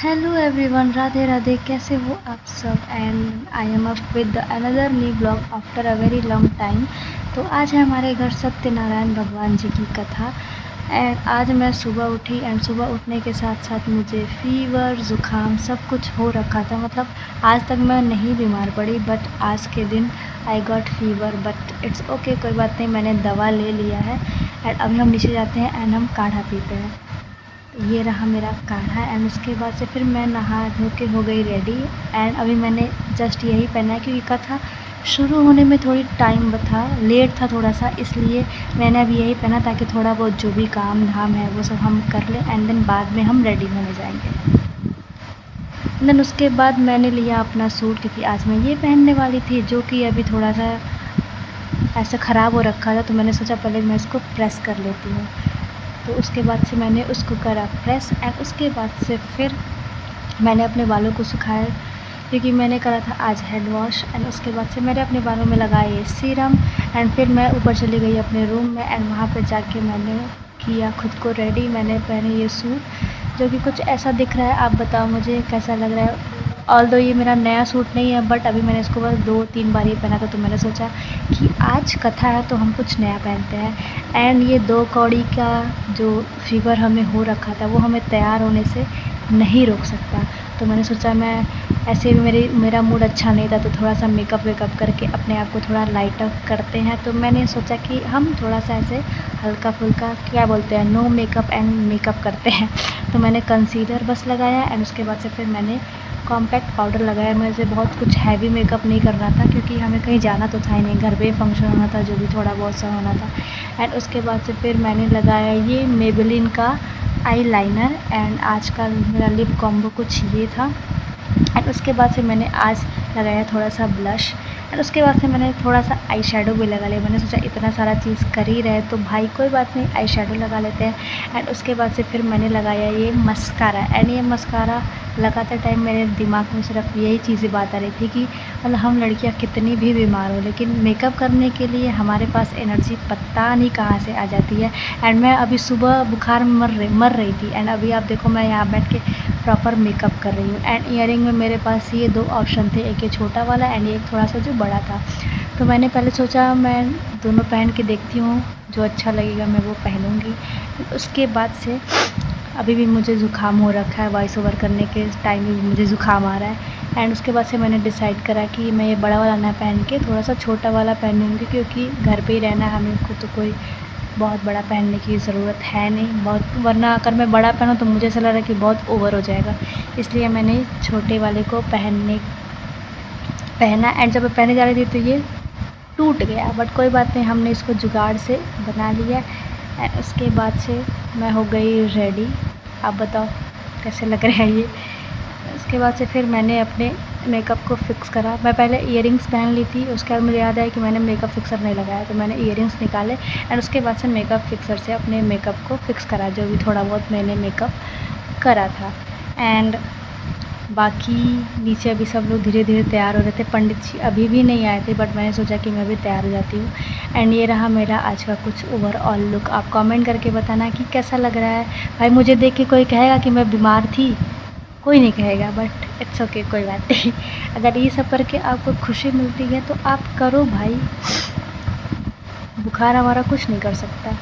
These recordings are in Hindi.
Hello everyone, Radhe Radhe. कैसे हो आप सब? And I am up with another new blog after a very long time. तो आज है हमारे घर सत्यनारायण भगवान जी की कथा। एंड आज मैं सुबह उठी एंड सुबह उठने के साथ साथ मुझे फ़ीवर ज़ुकाम सब कुछ हो रखा था। मतलब आज तक मैं नहीं बीमार पड़ी, बट आज के दिन I got fever. But it's okay, कोई बात नहीं, मैंने दवा ले लिया है। एंड अभी हम नीचे जाते हैं एंड हम काढ़ा पीते हैं। ये रहा मेरा काढ़ा। एंड उसके बाद से फिर मैं नहा धो के हो गई रेडी। एंड अभी मैंने जस्ट यही पहना है क्योंकि कथा शुरू होने में थोड़ी टाइम था, लेट था थोड़ा सा, इसलिए मैंने अभी यही पहना ताकि थोड़ा बहुत जो भी काम धाम है वो सब हम कर लें एंड देन बाद में हम रेडी होने जाएंगे। देन उसके बाद मैंने लिया अपना सूट क्योंकि आज मैं ये पहनने वाली थी जो कि अभी थोड़ा सा ऐसा ख़राब हो रखा था, तो मैंने सोचा पहले मैं इसको प्रेस कर लेती हूँ। तो उसके बाद से मैंने उसको करा प्रेस। एंड उसके बाद से फिर मैंने अपने बालों को सुखाया क्योंकि मैंने करा था आज हेड वॉश। एंड उसके बाद से मैंने अपने बालों में लगाया ये सीरम। एंड फिर मैं ऊपर चली गई अपने रूम में एंड वहाँ पर जाके मैंने किया खुद को रेडी। मैंने पहने ये सूट जो कि कुछ ऐसा दिख रहा है, आप बताओ मुझे कैसा लग रहा है। ऑल्दो ये मेरा नया सूट नहीं है, बट अभी मैंने इसको बस 2-3 बार ही पहना था, तो मैंने सोचा कि आज कथा है तो हम कुछ नया पहनते हैं। एंड ये 2 कौड़ी का जो फ़ीवर हमें हो रखा था वो हमें तैयार होने से नहीं रोक सकता। तो मैंने सोचा मैं ऐसे भी मेरा मूड अच्छा नहीं था, तो थोड़ा सा मेकअप वेकअप करके अपने आप को थोड़ा लाइट अप करते हैं। तो मैंने सोचा कि हम थोड़ा सा ऐसे हल्का फुल्का क्या बोलते हैं, नो मेकअप एंड मेकअप करते हैं। तो मैंने कंसीलर बस लगाया एंड उसके बाद से फिर मैंने कॉम्पैक्ट पाउडर लगाया। मुझे बहुत कुछ हैवी मेकअप नहीं करना था क्योंकि हमें कहीं जाना तो था ही नहीं, घर पे फंक्शन होना था जो भी थोड़ा बहुत सा होना था। एंड उसके बाद से फिर मैंने लगाया ये मेबेलिन का आई लाइनर। एंड आज का मेरा लिप कॉम्बो कुछ ये था। एंड उसके बाद से मैंने आज लगाया थोड़ा सा ब्लश। एंड उसके बाद से मैंने थोड़ा सा आई शेडो भी लगा लिया। मैंने सोचा इतना सारा चीज़ कर ही रहे तो भाई कोई बात नहीं, आई शेडो लगा लेते हैं। एंड उसके बाद से फिर मैंने लगाया ये मस्कारा। एंड ये मस्कारा लगाते टाइम मेरे दिमाग में सिर्फ यही चीज़ें बात आ रही थी कि मतलब हम लड़कियां कितनी भी बीमार हो लेकिन मेकअप करने के लिए हमारे पास एनर्जी पता नहीं कहाँ से आ जाती है। एंड मैं अभी सुबह बुखार में मर रही थी। एंड अभी आप देखो मैं यहाँ बैठ के प्रॉपर मेकअप कर रही हूँ। एंड ईयरिंग में मेरे पास ये 2 ऑप्शन थे, एक ये छोटा वाला एंड एक थोड़ा सा जो बड़ा था। तो मैंने पहले सोचा मैं दोनों पहन के देखती हूँ, जो अच्छा लगेगा मैं वो पहनूँगी। उसके बाद से अभी भी मुझे ज़ुकाम हो रखा है, वॉइस ओवर करने के टाइम में भी मुझे ज़ुकाम आ रहा है। एंड उसके बाद से मैंने डिसाइड करा कि मैं ये बड़ा वाला ना पहन के थोड़ा सा छोटा वाला पहनूँगी क्योंकि घर पे ही रहना है हमें को, तो कोई बहुत बड़ा पहनने की ज़रूरत है नहीं बहुत, वरना अगर मैं बड़ा पहनूँ तो मुझे ऐसा लग रहा है कि बहुत ओवर हो जाएगा, इसलिए मैंने छोटे वाले को पहना। एंड जब मैं पहने जा रही थी तो ये टूट गया, बट कोई बात नहीं, हमने इसको जुगाड़ से बना लिया। एंड उसके बाद से मैं हो गई रेडी। आप बताओ कैसे लग रहा है ये। उसके बाद से फिर मैंने अपने मेकअप को फ़िक्स करा। मैं पहले इयरिंग्स पहन ली थी, उसके बाद मुझे याद आया कि मैंने मेकअप फ़िक्सर नहीं लगाया, तो मैंने इयरिंग्स निकाले एंड उसके बाद से मेकअप फ़िक्सर से अपने मेकअप को फ़िक्स करा जो भी थोड़ा बहुत मैंने मेकअप करा था। एंड बाकी नीचे अभी सब लोग धीरे धीरे तैयार हो रहे थे, पंडित जी अभी भी नहीं आए थे, बट मैंने सोचा कि मैं भी तैयार हो जाती हूँ। एंड ये रहा मेरा आज का कुछ ओवरऑल लुक। आप कमेंट करके बताना कि कैसा लग रहा है। भाई मुझे देख के कोई कहेगा कि मैं बीमार थी? कोई नहीं कहेगा, बट इट्स ओके, कोई बात नहीं। अगर ये सब करके आपको खुशी मिलती है तो आप करो भाई, बुखार हमारा कुछ नहीं कर सकता।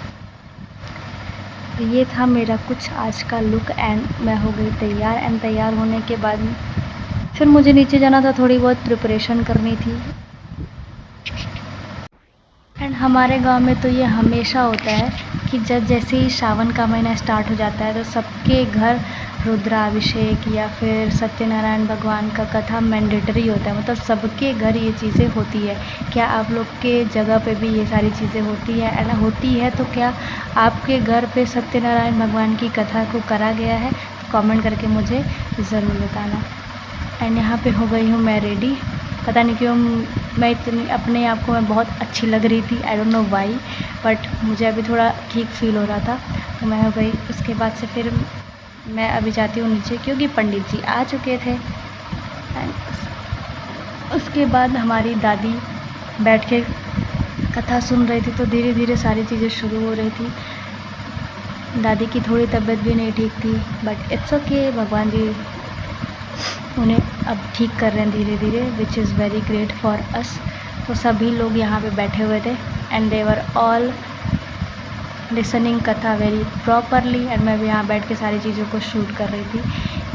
तो ये था मेरा कुछ आज का लुक एंड मैं हो गई तैयार। एंड तैयार होने के बाद फिर मुझे नीचे जाना था, थोड़ी बहुत प्रिपरेशन करनी थी। एंड हमारे गांव में तो ये हमेशा होता है कि जब जैसे ही सावन का महीना स्टार्ट हो जाता है तो सबके घर रुद्राभिषेक या फिर सत्यनारायण भगवान का कथा मैंडेटरी होता है, मतलब सबके घर ये चीज़ें होती है। क्या आप लोग के जगह पे भी ये सारी चीज़ें होती है? एंड होती है तो क्या आपके घर पे सत्यनारायण भगवान की कथा को करा गया है? तो कमेंट करके मुझे ज़रूर बताना। एंड यहाँ पे हो गई हूँ मैं रेडी। पता नहीं क्यों मैं इतनी अपने आप को मैं बहुत अच्छी लग रही थी, I don't know why, but मुझे अभी थोड़ा ठीक फील हो रहा था तो मैं हो गई। उसके बाद से फिर मैं अभी जाती हूँ नीचे क्योंकि पंडित जी आ चुके थे। एंड उसके बाद हमारी दादी बैठ के कथा सुन रही थी, तो धीरे धीरे सारी चीज़ें शुरू हो रही थी। दादी की थोड़ी तबीयत भी नहीं ठीक थी, बट इट्स ओके, भगवान जी उन्हें अब ठीक कर रहे हैं धीरे धीरे, which is very great for us. तो सभी लोग यहाँ पे बैठे हुए थे and they were all listening कथा वेरी प्रॉपरली, एंड मैं भी यहाँ बैठ के सारी चीज़ों को शूट कर रही थी।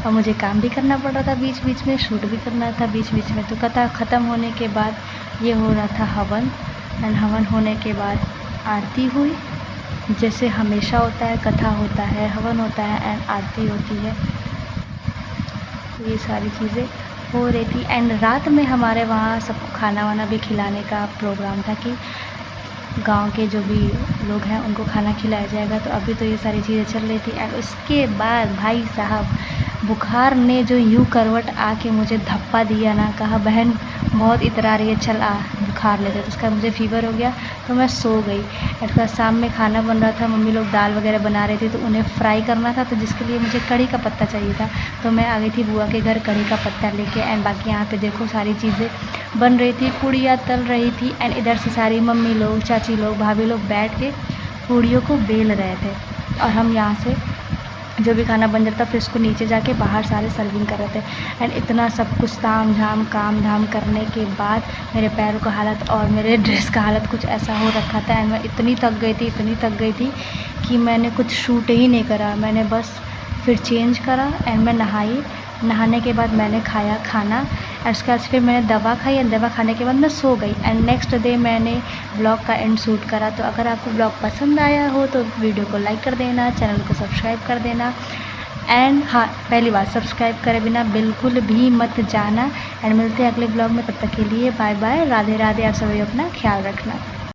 और मुझे काम भी करना पड़ रहा था बीच बीच में, शूट भी करना था बीच बीच में। तो कथा ख़त्म होने के बाद ये हो रहा था हवन, एंड हवन होने के बाद आरती हुई, जैसे हमेशा होता है। कथा होता है, हवन होता है एंड आरती होती है। तो ये सारी चीज़ें हो रही थी एंड रात में हमारे वहाँ सबको खाना वाना भी खिलाने का प्रोग्राम था कि गांव के जो भी लोग हैं उनको खाना खिलाया जाएगा। तो अभी तो ये सारी चीज़ें चल रही थी एंड उसके बाद भाई साहब बुखार ने जो यूँ करवट आके मुझे धप्पा दिया ना, कहा बहन बहुत इतरा रही है, चल आ बुखार लेते। तो उसका मुझे फ़ीवर हो गया तो मैं सो गई। एंड शाम में खाना बन रहा था, मम्मी लोग दाल वगैरह बना रही थी तो उन्हें फ्राई करना था, तो जिसके लिए मुझे कड़ी का पत्ता चाहिए था। तो मैं आ गई थी बुआ के घर कड़ी का पत्ता लेके एंड बाकी यहाँ पे देखो सारी चीज़ें बन रही थी, पूड़ियाँ तल रही थी एंड इधर से सारी मम्मी लोग, चाची लोग, भाभी लोग बैठ के पूड़ियों को बेल रहे थे और हम यहाँ से जो भी खाना बन जाता फिर उसको नीचे जाके बाहर सारे सर्विंग कर रहे थे। एंड इतना सब कुछ ताम झाम काम धाम करने के बाद मेरे पैरों का हालत और मेरे ड्रेस का हालत कुछ ऐसा हो रखा था एंड मैं इतनी थक गई थी कि मैंने कुछ शूट ही नहीं करा। मैंने बस फिर चेंज करा एंड मैं नहाई। नहाने के बाद मैंने खाया खाना और उसके बाद फिर मैंने दवा खाई एंड दवा खाने के बाद मैं सो गई एंड नेक्स्ट डे मैंने ब्लॉग का एंड शूट करा। तो अगर आपको ब्लॉग पसंद आया हो तो वीडियो को लाइक कर देना, चैनल को सब्सक्राइब कर देना एंड हाँ, पहली बात सब्सक्राइब करे बिना बिल्कुल भी मत जाना। एंड मिलते हैं अगले ब्लॉग में, तब तक के लिए बाय बाय, राधे राधे। आप सभी अपना ख्याल रखना।